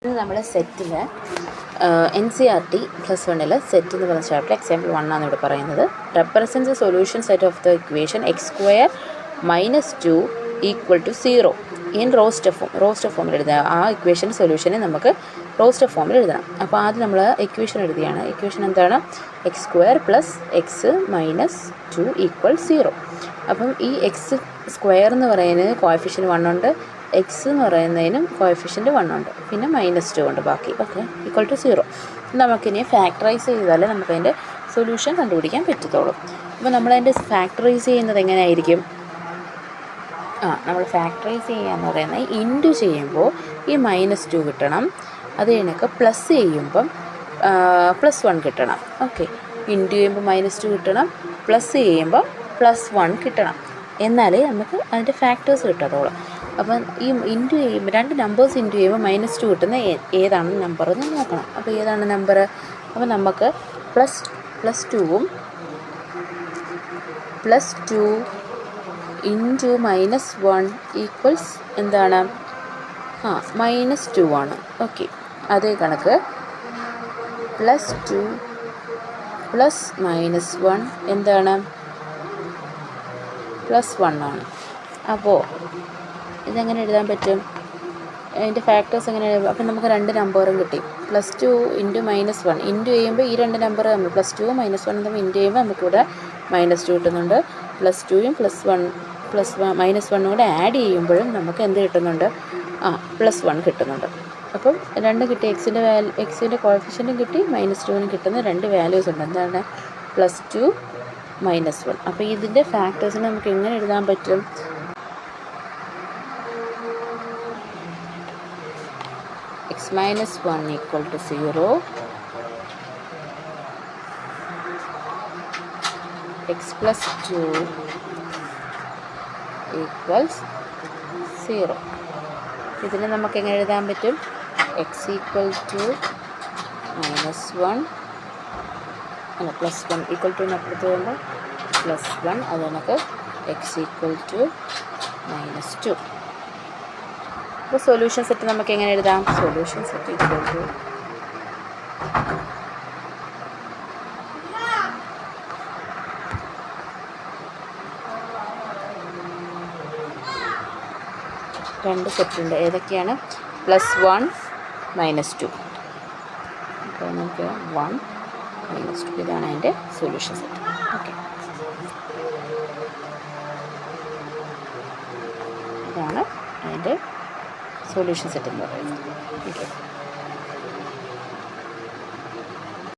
ഇത് നമ്മുടെ സെറ്റിൽ NCERT +1 set എന്ന് പറഞ്ഞ ചാപ്റ്റർ എക്സാമ്പിൾ 1 ആണ് ഇവിടെ പറയുന്നത്. Represents a solution set of the equation x² - 2 = 0 in roster ഫോമിൽ എഴുതുക. ആ ഇക്വേഷൻ സൊല്യൂഷനെ നമുക്ക് റോസ്റ്റർ ഫോമിൽ എഴുതണം. അപ്പോൾ ആദ്യം നമ്മൾ ഇക്വേഷൻ എഴുതുകയാണ്. ഇക്വേഷൻ എന്താണ്? x² + x - 2 = 0. അപ്പം ഈ x² എന്ന് പറയുന്നത് കോഎഫിഷ്യൻറ്റ് 1 ഉണ്ട്, എക്സ് എന്ന് പറയുന്നതിനും കോഎഫിഷ്യൻറ്റ് 1 ഉണ്ട്, പിന്നെ -2 ഉണ്ട് ബാക്കി. ഓക്കെ, =0. നമുക്കിനി ഫാക്ടറൈസ് ചെയ്താലേ നമുക്കതിൻ്റെ സൊല്യൂഷൻ കണ്ടുപിടിക്കാൻ പറ്റത്തുള്ളൂ. അപ്പോൾ നമ്മളതിൻ്റെ ഫാക്ടറൈസ് ചെയ്യുന്നത് എങ്ങനെയായിരിക്കും? നമ്മൾ ഫാക്ടറൈസ് ചെയ്യാന്ന് പറയുന്നത് ഇൻറ്റു ചെയ്യുമ്പോൾ ഈ -2 കിട്ടണം, അത് കണക്ക് പ്ലസ് ചെയ്യുമ്പം +1 കിട്ടണം. ഓക്കെ, ഇൻറ്റു ചെയ്യുമ്പോൾ -2 കിട്ടണം, പ്ലസ് ചെയ്യുമ്പോൾ +1 കിട്ടണം, എന്നാലേ നമുക്ക് അതിൻ്റെ ഫാക്ടേഴ്സ് കിട്ടത്തുള്ളൂ. അപ്പം ഈ ഇൻറ്റു ചെയ്യുമ്പോൾ രണ്ട് നമ്പേഴ്സ് ഇൻറ്റു ചെയ്യുമ്പോൾ -2 കിട്ടുന്ന ഏതാണ് നമ്പർ എന്ന് നോക്കണം. അപ്പോൾ ഏതാണ് നമ്പർ? അപ്പോൾ നമുക്ക് +2 ഇൻറ്റു -1 ഈക്വൽസ് എന്താണ്? -2 ആണ്. ഓക്കെ, അതേ കണക്ക് +2 + -1 എന്താണ്? +1 ആണ്. അപ്പോൾ ഇതെങ്ങനെ എഴുതാൻ പറ്റും? അതിൻ്റെ ഫാക്ടേഴ്സ് എങ്ങനെ എഴുതും? അപ്പം നമുക്ക് രണ്ട് നമ്പറും കിട്ടി. +2 ഇൻറ്റു -1 ഇൻറ്റു ചെയ്യുമ്പോൾ ഈ രണ്ട് നമ്പർ നമ്മൾ +2 -1 തമ്മിൽ ഇൻറ്റു ചെയ്യുമ്പോൾ നമുക്കിവിടെ -2 കിട്ടുന്നുണ്ട്. +2ഉം -1 കൂടെ ആഡ് ചെയ്യുമ്പോഴും നമുക്ക് എന്ത് കിട്ടുന്നുണ്ട്? +1 കിട്ടുന്നുണ്ട്. അപ്പം രണ്ടും കിട്ടി. എക്സിൻ്റെ കോഎഫിഷ്യൻറ്റും കിട്ടി, -2നും കിട്ടുന്ന രണ്ട് വാല്യൂസ് ഉണ്ട്. എന്താണ്? +2 -1. അപ്പോൾ ഇതിൻ്റെ ഫാക്ടേഴ്സിന് നമുക്ക് എങ്ങനെ എഴുതാൻ പറ്റും? x - 1 = 0, x + 2 = 0. ഇതിന് നമുക്ക് എങ്ങനെ എഴുതാൻ പറ്റും? x = -1 അല്ല +1 = അപ്പുറത്ത് വരുമ്പോൾ +1, അത് നമുക്ക് x = -2. അപ്പോൾ സൊല്യൂഷൻ സെറ്റ് നമുക്ക് എങ്ങനെ എഴുതാം? സൊല്യൂഷൻ സെറ്റ് രണ്ട് സെറ്റുണ്ട്. ഏതൊക്കെയാണ്? +1 -2. അപ്പോൾ നമുക്ക് 1 -2 ഇതാണ് അതിൻ്റെ സൊല്യൂഷൻ സെറ്റ്. ഓക്കെ, ഇതാണ് അതിൻ്റെ സൊല്യൂഷൻ സെറ്റ് എന്ന് പറയുന്നത്. ഓക്കെ.